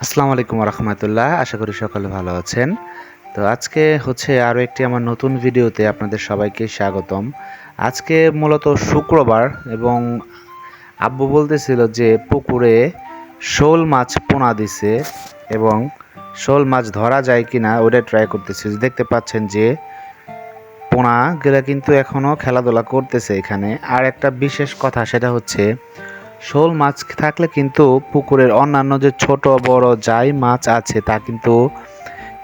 আসসালামু আলাইকুম রহমতুল্লাহ। আশা করি সকলে ভালো আছেন। তো আজকে হচ্ছে আরও একটি আমার নতুন ভিডিওতে আপনাদের সবাইকে স্বাগতম। আজকে মূলত শুক্রবার এবং আব্বু বলতেছিল যে পুকুরে শোল মাছ পোনা দিছে এবং শোল মাছ ধরা যায় কিনা ওটা ট্রাই করতেছে। দেখতে পাচ্ছেন যে পোনা গুলা কিন্তু এখনও খেলাধুলা করতেছে এখানে। আর একটা বিশেষ কথা সেটা হচ্ছে শোল মাছ থাকলে কিন্তু পুকুরের অন্যান্য যে ছোট বড় যাই মাছ আছে তা কিন্তু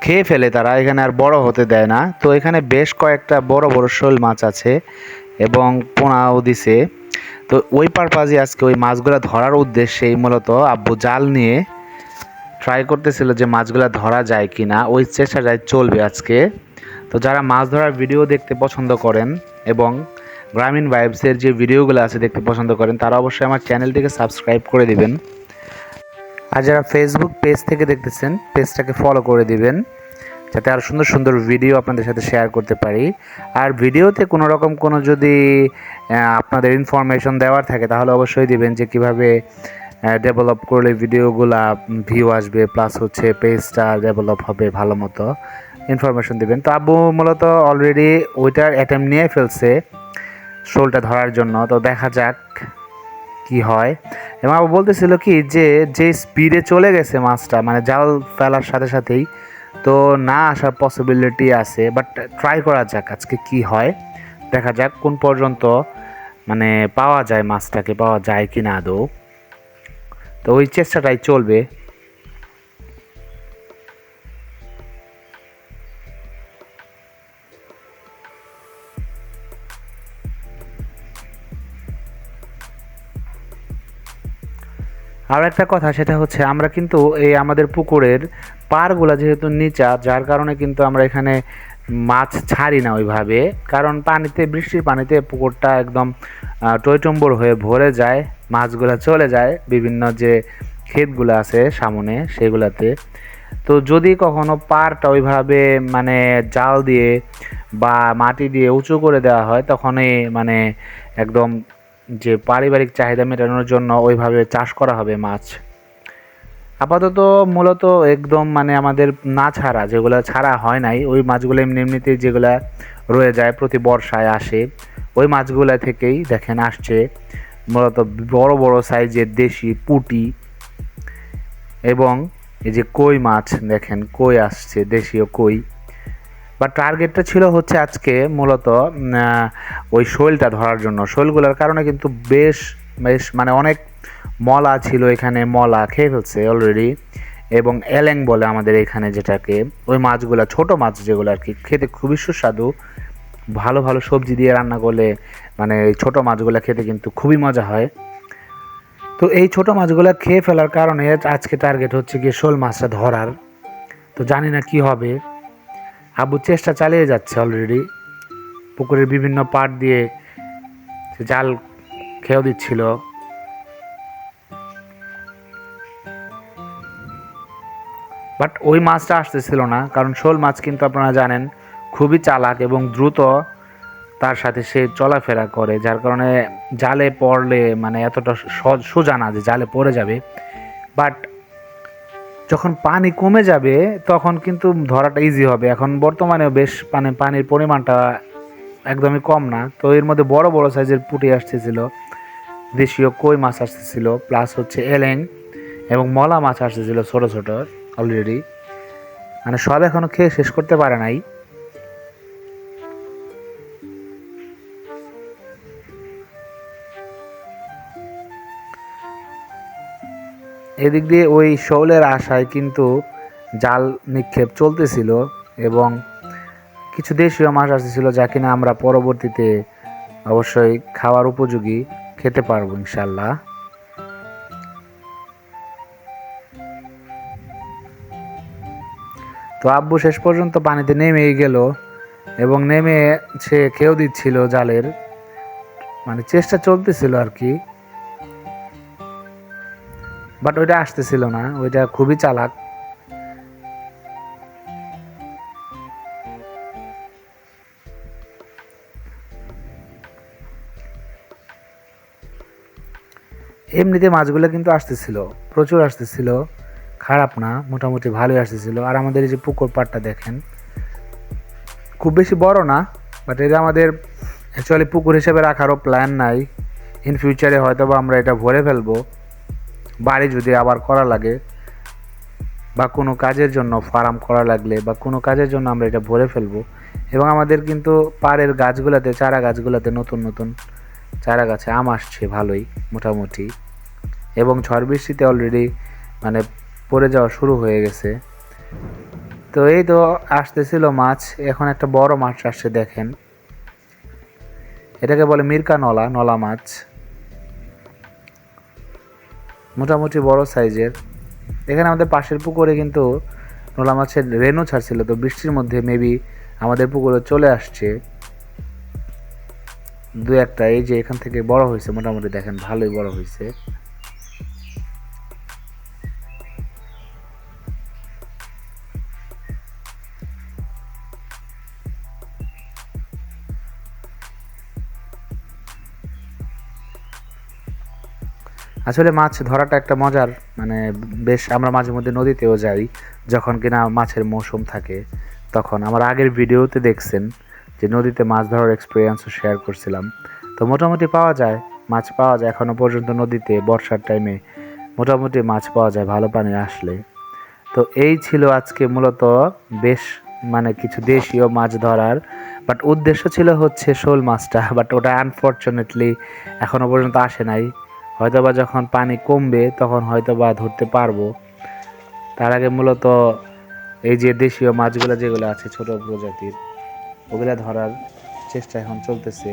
খেয়ে ফেলে তারা, এখানে আর বড় হতে দেয় না। তো এখানে বেশ কয়েকটা বড় বড় শোল মাছ আছে এবং পোনাও দিছে। তো ওই পারপাজে আজকে ওই মাছগুলো ধরার উদ্দেশ্যেই মূলত আব্বু জাল নিয়ে ট্রাই করতেছিল যে মাছগুলো ধরা যায় কিনা, ওই চেষ্টাটাই চলবে আজকে। তো যারা মাছ ধরার ভিডিও দেখতে পছন্দ করেন এবং গ্রামীণ ভাইবসের যে ভিডিওগুলো আছে দেখতে পছন্দ করেন তারা অবশ্যই আমার চ্যানেলটিকে সাবস্ক্রাইব করে দিবেন। আর যারা ফেসবুক পেজ থেকে দেখতেছেন পেজটাকে ফলো করে দিবেন যাতে আরও সুন্দর সুন্দর ভিডিও আপনাদের সাথে শেয়ার করতে পারি। আর ভিডিওতে কোনো রকম কোনো যদি আপনাদের ইনফরমেশন দেওয়ার থাকে তাহলে অবশ্যই দিবেন যে কিভাবে ডেভেলপ করলে ভিডিওগুলা ভিউ আসবে, প্লাস হচ্ছে পেজটা ডেভেলপ হবে, ভালো মতো ইনফরমেশন দিবেন। তো আব্বু মূলত অলরেডি ওইটার অ্যাটেম্প নিয়ে ফেলছে শোলটা ধরার জন্য। তো দেখা যাক কি হয়। এবং আব্বু বলতেছিল কি যে স্পিডে চলে গেছে মাছটা, মানে জাল ফেলার সাথে সাথেই, তো না আসার পসিবিলিটি আছে। বাট ট্রাই করা যাক আজকে কি হয়, দেখা যাক কোন পর্যন্ত মানে পাওয়া যায়, মাছটাকে পাওয়া যায় কি না আদৌ। তো ওই চেষ্টাটাই চলবে। আর একটা কথা সেটা হচ্ছে আমরা কিন্তু এই আমাদের পুকুরের পাড়গুলা যেহেতু নিচা, যার কারণে কিন্তু আমরা এখানে মাছ ছাড়ি না ওইভাবে। কারণ পানিতে, বৃষ্টির পানিতে পুকুরটা একদম টইটম্বুর হয়ে ভরে যায়, মাছগুলা চলে যায় বিভিন্ন যে ক্ষেতগুলো আছে সামনে সেগুলাতে। তো যদি কখনো পাড়টা ওইভাবে মানে জাল দিয়ে বা মাটি দিয়ে উঁচু করে দেওয়া হয় তখনই মানে একদম যে পারিবারিক চাহিদা মেটানোর জন্য ওইভাবে চাষ করা হবে মাছ। আপাতত মূলত একদম মানে আমাদের না ছাড়া, যেগুলো ছাড়া হয় নাই ওই মাছগুলো এমনি এমনিতেই যেগুলা রয়ে যায় প্রতি বর্ষায় আসে, ওই মাছগুলা থেকেই দেখেন আসছে মূলত বড় বড় সাইজের দেশি পুঁটি এবং এই যে কই মাছ, দেখেন কই আসছে, দেশীয় কই। বা টার্গেটটা ছিল হচ্ছে আজকে মূলত ওই শোলটা ধরার জন্য। শোলগুলোর কারণে কিন্তু বেশ বেশ মানে অনেক মলা ছিল এখানে, মলা খেয়ে ফেলছে অলরেডি। এবং এলেং বলে আমাদের এখানে যেটাকে, ওই মাছগুলা ছোট মাছ যেগুলো আর কি, খেতে খুবই সুস্বাদু। ভালো ভালো সবজি দিয়ে রান্না করলে মানে এই ছোটো মাছগুলো খেতে কিন্তু খুবই মজা হয়। তো এই ছোটো মাছগুলো খেয়ে ফেলার কারণে আজকে টার্গেট হচ্ছে গিয়ে শোল মাছটা ধরার। তো জানি না কি হবে। আব্বু চেষ্টা চালিয়ে যাচ্ছে অলরেডি, পুকুরের বিভিন্ন পাড় দিয়ে জাল খেয়েও দিচ্ছিল। বাট ওই মাছটা আসতেছিল না, কারণ শোল মাছ কিন্তু আপনারা জানেন খুবই চালাক এবং দ্রুত তার সাথে সে চলাফেরা করে, যার কারণে জালে পড়লে মানে এতটা সোজা না যে জালে পড়ে যাবে। বাট যখন পানি কমে যাবে তখন কিন্তু ধরাটা ইজি হবে। এখন বর্তমানেও বেশ পানির পরিমাণটা একদমই কম না, তো এর মধ্যে বড় বড় সাইজের পুঁটি আসতেছিল, দেশীয় কই মাছ আসতেছিল, প্লাস হচ্ছে এলেং এবং মলা মাছ আসতেছিল ছোট ছোট অলরেডি। মানে সব এখনো খেয়ে শেষ করতে পারে নাই। এদিক দিয়ে ওই শোলের আশায় কিন্তু জাল নিক্ষেপ চলতেছিল এবং কিছু দেশীয় মাছ আসতেছিল যা কিনা আমরা পরবর্তীতে অবশ্যই খাওয়ার উপযোগী খেতে পারবো ইনশাল্লাহ। তো আব্বু শেষ পর্যন্ত পানিতে নেমেই গেল এবং নেমে সে খেয়েও দিচ্ছিল জালের, মানে চেষ্টা চলতেছিল আর কি। বাট ওইটা আসতেছিল না, ওইটা খুবই চালাক। এমনিতে মাছগুলো কিন্তু আসতেছিল, প্রচুর আসতেছিল, খারাপ না, মোটামুটি ভালোই আসতেছিল। আর আমাদের এই যে পুকুর পাড়টা দেখেন, খুব বেশি বড় না, বাট এটা আমাদের অ্যাকচুয়ালি পুকুর হিসেবে রাখারও প্ল্যান নাই। ইন ফিউচারে হয়তো বা আমরা এটা ভরে ফেলবো, বাড়ি যদি আবার করা লাগে বা কোনো কাজের জন্য, ফার্ম করা লাগলে বা কোনো কাজের জন্য আমরা এটা ভরে ফেলবো। এবং আমাদের কিন্তু পাড়ের গাছগুলোতে, চারা গাছগুলোতে নতুন নতুন চারা গাছে আম আসছে ভালোই মোটামুটি, এবং ঝড় বৃষ্টিতে অলরেডি মানে পড়ে যাওয়া শুরু হয়ে গেছে। তো এই তো আসতেছিল মাছ, এখন একটা বড় মাছ আসছে দেখেন, এটাকে বলে মিরকা নলা, নলা মাছ, মোটামুটি বড় সাইজের। এখানে আমাদের পাশের পুকুরে কিন্তু নলা মাছের রেনু ছাড়ছিল, তো বৃষ্টির মধ্যে মেবি আমাদের পুকুরে চলে আসছে দু একটা। এই যে এখান থেকে বড় হয়েছে মোটামুটি, দেখেন ভালোই বড় হয়েছে। আসলে মাছ ধরাটা একটা মজার, মানে বেশ, আমরা মাঝে মধ্যে নদীতেও যাই যখন কিনা মাছের মৌসুম থাকে। তখন আমার আগের ভিডিওতে দেখছেন যে নদীতে মাছ ধরার এক্সপিরিয়েন্সও শেয়ার করছিলাম। তো মোটামুটি পাওয়া যায়, মাছ পাওয়া যায় এখনও পর্যন্ত নদীতে, বর্ষার টাইমে মোটামুটি মাছ পাওয়া যায় ভালো পানি আসলে। তো এই ছিল আজকে মূলত বেশ মানে কিছু দেশীয় মাছ ধরার, বাট উদ্দেশ্য ছিল হচ্ছে শোল মাছটা, বাট ওটা আনফর্চুনেটলি এখনও পর্যন্ত আসে নাই। হয়তোবা যখন পানি কমবে তখন হয়তোবা ধরতে পারবো। তার আগে মূলত এই যে দেশীয় মাছগুলো যেগুলো আছে ছোট প্রজাতির, ওগুলা ধরার চেষ্টা এখন চলতেছে।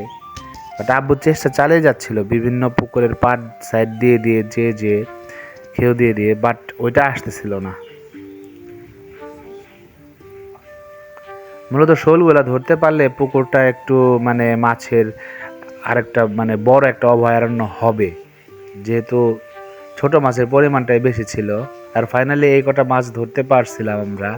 বাট আব্বু চেষ্টা চালিয়ে যাচ্ছিল বিভিন্ন পুকুরের পাড় সাইড দিয়ে দিয়ে যে খেয়েও দিয়ে দিয়ে, বাট ওইটা আসতেছিল না। মূলত শোলগুলা ধরতে পারলে পুকুরটা একটু মানে মাছের আরেকটা মানে বড় একটা অভয়ারণ্য হবে, যেহেতু ছোট মাছের পরিমাণটাই বেশি ছিল। আর ফাইনালি এই কটা মাছ ধরতে পারছিলাম আমরা।